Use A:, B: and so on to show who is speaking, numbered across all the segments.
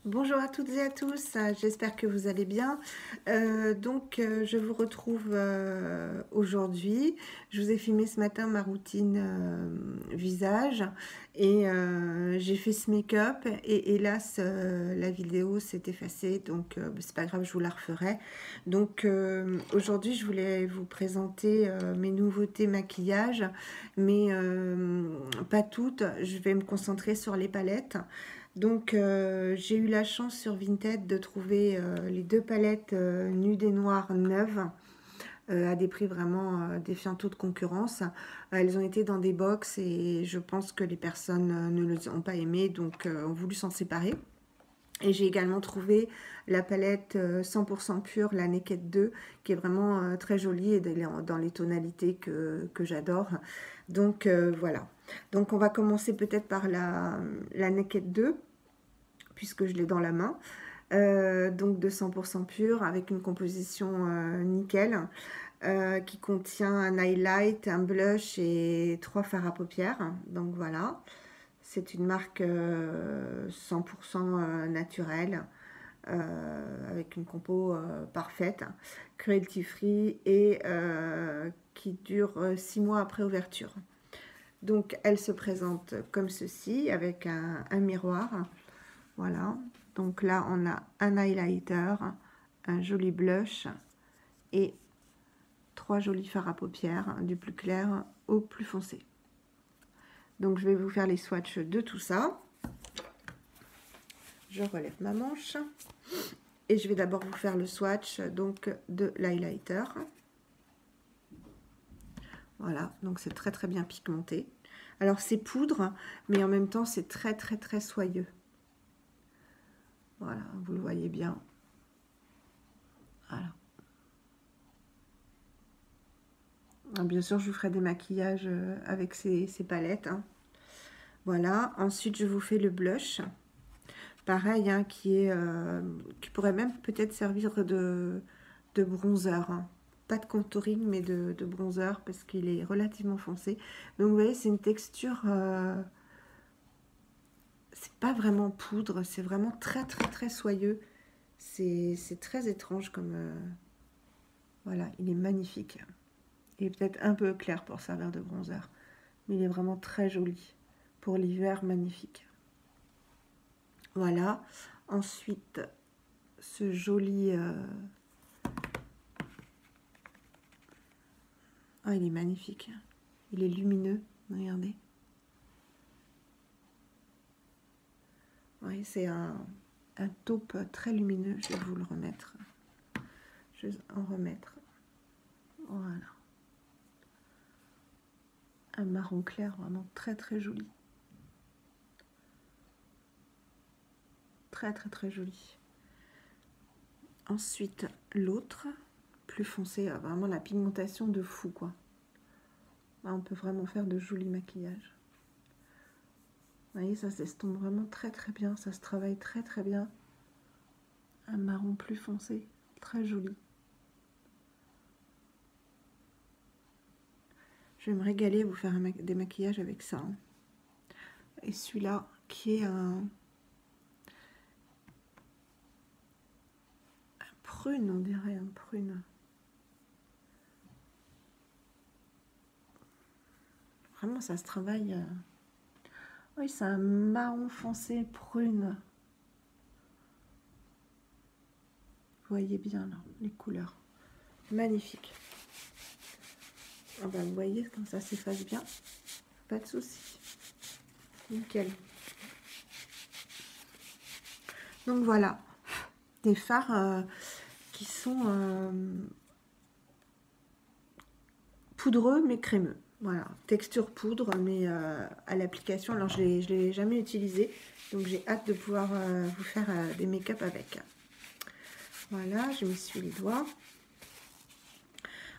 A: Bonjour à toutes et à tous, j'espère que vous allez bien. Je vous retrouve aujourd'hui. Je vous ai filmé ce matin ma routine visage et j'ai fait ce make-up et hélas la vidéo s'est effacée, donc c'est pas grave, je vous la referai. Aujourd'hui je voulais vous présenter mes nouveautés maquillage, mais pas toutes. Je vais me concentrer sur les palettes. J'ai eu la chance sur Vinted de trouver les deux palettes nude et noire neuves à des prix vraiment défiant toute concurrence. Elles ont été dans des box et je pense que les personnes ne les ont pas aimées, donc ont voulu s'en séparer. Et j'ai également trouvé la palette 100% pure, la Naked 2, qui est vraiment très jolie et dans les tonalités que j'adore. Voilà. Donc on va commencer peut-être par la Naked 2 puisque je l'ai dans la main. Donc de 100% pur avec une composition nickel qui contient un highlight, un blush et 3 fards à paupières. Donc voilà, c'est une marque 100% naturelle avec une compo parfaite, cruelty free et qui dure 6 mois après ouverture. Donc elle se présente comme ceci avec un miroir. Voilà, donc là on a un highlighter, un joli blush et 3 jolis fards à paupières, du plus clair au plus foncé. Donc je vais vous faire les swatchs de tout ça. Je relève ma manche et je vais d'abord vous faire le swatch donc de l'highlighter. Voilà, donc c'est très bien pigmenté. Alors c'est poudre, mais en même temps c'est très soyeux. Voilà, vous le voyez bien. Voilà. Bien sûr, je vous ferai des maquillages avec ces palettes. Hein. Voilà. Ensuite, je vous fais le blush. Pareil, hein, qui pourrait même peut-être servir de bronzer. Hein. Pas de contouring, mais de bronzer parce qu'il est relativement foncé. Donc, vous voyez, c'est une texture... c'est pas vraiment poudre, c'est vraiment très soyeux. C'est très étrange comme... voilà, il est magnifique. Il est peut-être un peu clair pour servir de bronzer. Mais il est vraiment très joli. Pour l'hiver, magnifique. Voilà. Ensuite, ce joli... Ah, il est magnifique. Il est lumineux. Regardez. Oui, c'est un taupe très lumineux. Je vais vous le remettre. Je vais en remettre. Voilà. Un marron clair, vraiment très joli. Très joli. Ensuite, l'autre, plus foncé, vraiment la pigmentation de fou, quoi. Là, on peut vraiment faire de jolis maquillages. Vous voyez, ça s'estompe vraiment très bien. Ça se travaille très bien. Un marron plus foncé, très joli. Je vais me régaler à vous faire des maquillages avec ça. Hein. Et celui-là, qui est un prune, on dirait un prune. Vraiment, ça se travaille. Oui, c'est un marron foncé prune. Vous voyez bien là, les couleurs. Magnifique. Ah bah, vous voyez comme ça s'efface bien. Pas de souci. Nickel. Donc voilà, des fards qui sont poudreux mais crémeux. Voilà, texture poudre, mais à l'application, alors je ne l'ai jamais utilisé, donc j'ai hâte de pouvoir vous faire des make-up avec. Voilà, je m'essuie les doigts.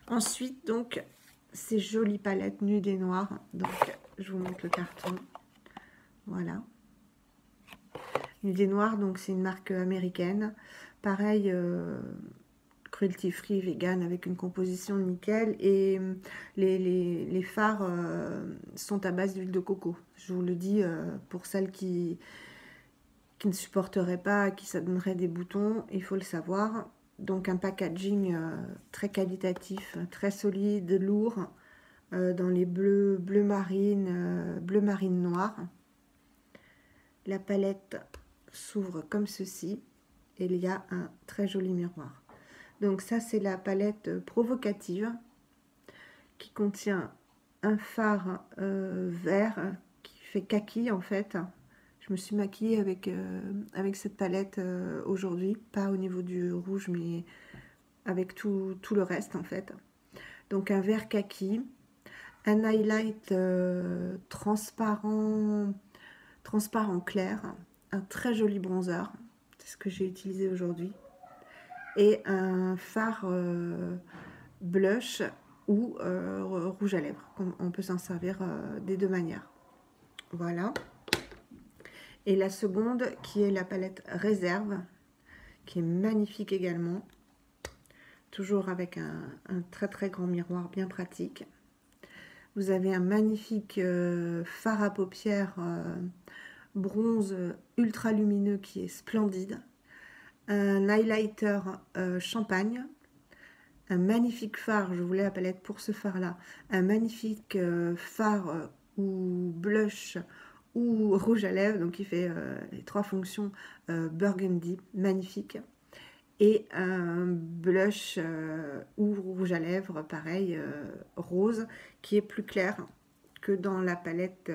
A: Ensuite, donc, ces jolies palettes nudes et noires. Donc, je vous montre le carton. Voilà. Nudes et noires, donc c'est une marque américaine. Pareil, cruelty free, vegan, avec une composition nickel. Et les fards sont à base d'huile de coco. Je vous le dis pour celles qui qui ne supporterait pas, qui ça donnerait des boutons, il faut le savoir. Donc un packaging très qualitatif, très solide, lourd, dans les bleu marine noir. La palette s'ouvre comme ceci et il y a un très joli miroir. Donc ça c'est la palette provocative qui contient un fard vert qui fait kaki en fait. Je me suis maquillée avec cette palette aujourd'hui, pas au niveau du rouge mais avec tout le reste en fait. Donc un vert kaki, un highlight transparent clair, un très joli bronzer, c'est ce que j'ai utilisé aujourd'hui, et un fard blush ou rouge à lèvres. On peut s'en servir des deux manières. Voilà. Et la seconde qui est la palette Réserve, qui est magnifique également, toujours avec un très très grand miroir bien pratique. Vous avez un magnifique fard à paupières bronze ultra lumineux qui est splendide, un highlighter champagne, un magnifique fard, je voulais la palette pour ce fard là, un magnifique fard ou blush ou rouge à lèvres, donc il fait les trois fonctions burgundy, magnifique, et un blush ou rouge à lèvres, pareil, rose, qui est plus clair que dans la palette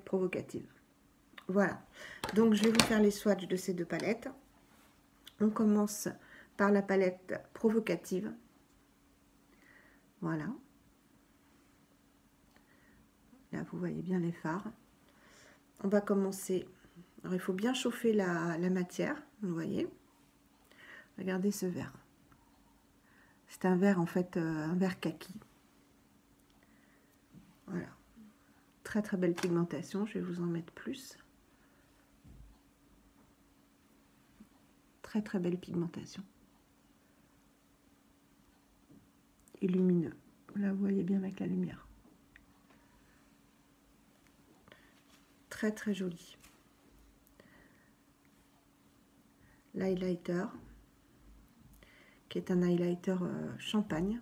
A: provocative. Voilà, donc je vais vous faire les swatchs de ces deux palettes. On commence par la palette provocative. Voilà. Là, vous voyez bien les fards. On va commencer. Alors, il faut bien chauffer la matière, vous voyez. Regardez ce vert. C'est un vert, en fait, un vert kaki. Voilà. Très, très belle pigmentation. Je vais vous en mettre plus. Très, très belle pigmentation. Et lumineux. Là, vous voyez bien avec la lumière. Très, très joli. L'highlighter, qui est un highlighter champagne.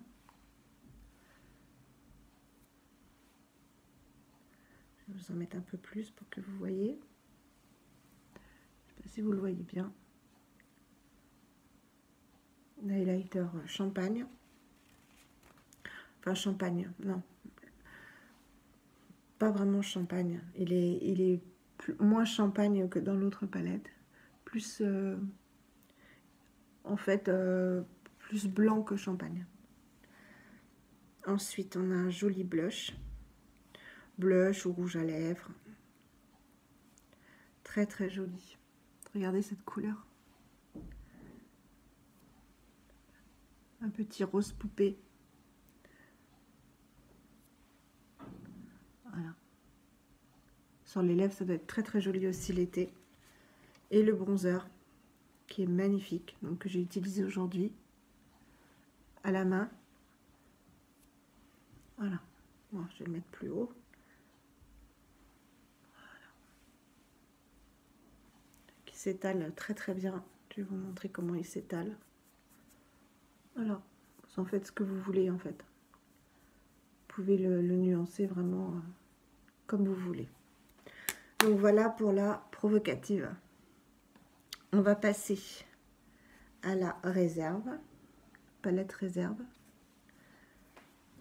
A: Je vais vous en mettre un peu plus pour que vous voyez. Je ne sais pas si vous le voyez bien. L'highlighter champagne. Enfin, champagne, non. Pas vraiment champagne. Il est moins champagne que dans l'autre palette. Plus, en fait, plus blanc que champagne. Ensuite, on a un joli blush. Blush ou rouge à lèvres. Très, très joli. Regardez cette couleur. Un petit rose poupée. Voilà. Sur les lèvres, ça doit être très très joli aussi l'été. Et le bronzer, qui est magnifique, donc que j'ai utilisé aujourd'hui à la main. Voilà. Bon, je vais le mettre plus haut. Voilà. Qui s'étale très très bien. Je vais vous montrer comment il s'étale. Voilà. Vous en faites ce que vous voulez en fait. Vous pouvez le nuancer vraiment comme vous voulez. Donc voilà pour la provocative. On va passer à la réserve, palette réserve.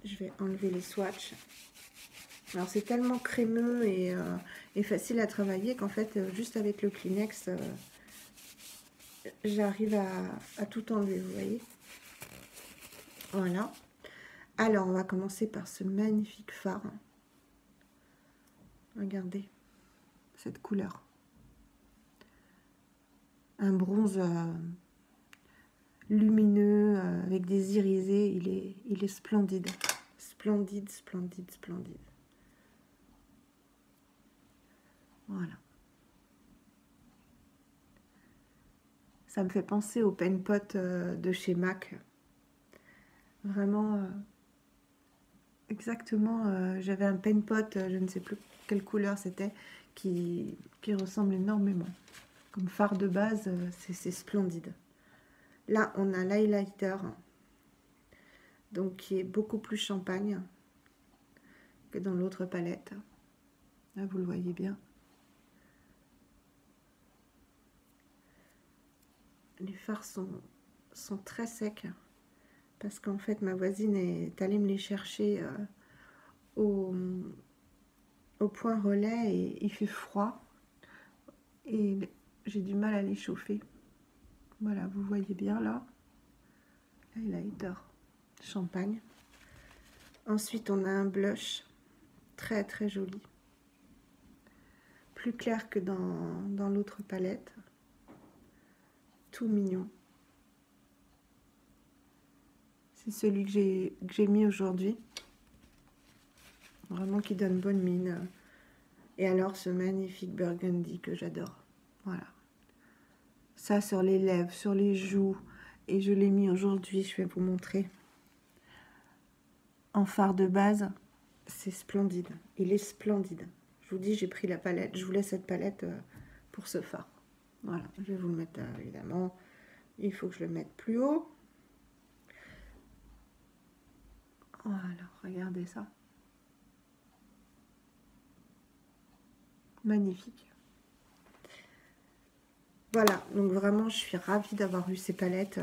A: Je vais enlever les swatchs. Alors c'est tellement crémeux et facile à travailler qu'en fait juste avec le Kleenex j'arrive à tout enlever, vous voyez. Voilà. Alors on va commencer par ce magnifique fard. Regardez cette couleur. Un bronze lumineux avec des irisés. Il est splendide. Splendide, splendide, splendide. Voilà. Ça me fait penser au pen pot de chez MAC. Vraiment, exactement. J'avais un pen pot, je ne sais plus quelle couleur c'était, qui ressemble énormément. Comme fard de base, c'est splendide. Là, on a l'highlighter, donc qui est beaucoup plus champagne que dans l'autre palette. Là, vous le voyez bien. Les fards sont très secs parce qu'en fait, ma voisine est allée me les chercher au point relais et il fait froid et j'ai du mal à les chauffer. Voilà, vous voyez bien là, highlighter champagne. Ensuite, on a un blush très très joli, plus clair que dans l'autre palette, tout mignon. C'est celui que j'ai mis aujourd'hui, vraiment qui donne bonne mine. Et alors ce magnifique burgundy que j'adore, voilà. Ça sur les lèvres, sur les joues, et je l'ai mis aujourd'hui, je vais vous montrer. En fard de base, c'est splendide, il est splendide. Je vous dis, j'ai pris la palette, je voulais cette palette pour ce fard. Voilà, je vais vous le mettre évidemment, il faut que je le mette plus haut. Voilà, regardez ça. Magnifique. Voilà, donc vraiment, je suis ravie d'avoir eu ces palettes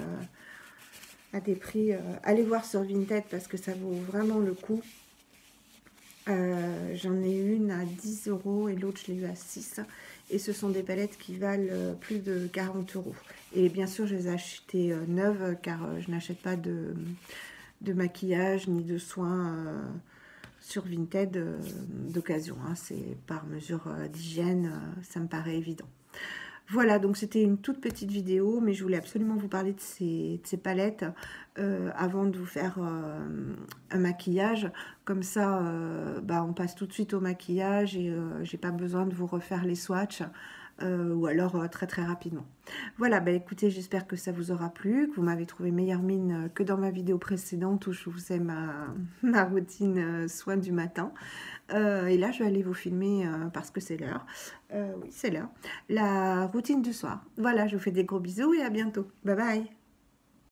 A: à des prix. Allez voir sur Vinted parce que ça vaut vraiment le coup. J'en ai une à 10 € et l'autre, je l'ai eu à 6. Et ce sont des palettes qui valent plus de 40 €. Et bien sûr, je les ai achetées neuves car je n'achète pas de maquillage ni de soins sur Vinted d'occasion. Hein. C'est par mesure d'hygiène, ça me paraît évident. Voilà, donc c'était une toute petite vidéo, mais je voulais absolument vous parler de ces palettes avant de vous faire un maquillage. Comme ça, on passe tout de suite au maquillage et j'ai pas besoin de vous refaire les swatchs. Ou alors très très rapidement. Voilà, écoutez, j'espère que ça vous aura plu, que vous m'avez trouvé meilleure mine que dans ma vidéo précédente où je vous faisais ma routine soin du matin. Et là, je vais aller vous filmer parce que c'est l'heure. Oui, c'est l'heure. La routine du soir. Voilà, je vous fais des gros bisous et à bientôt. Bye bye.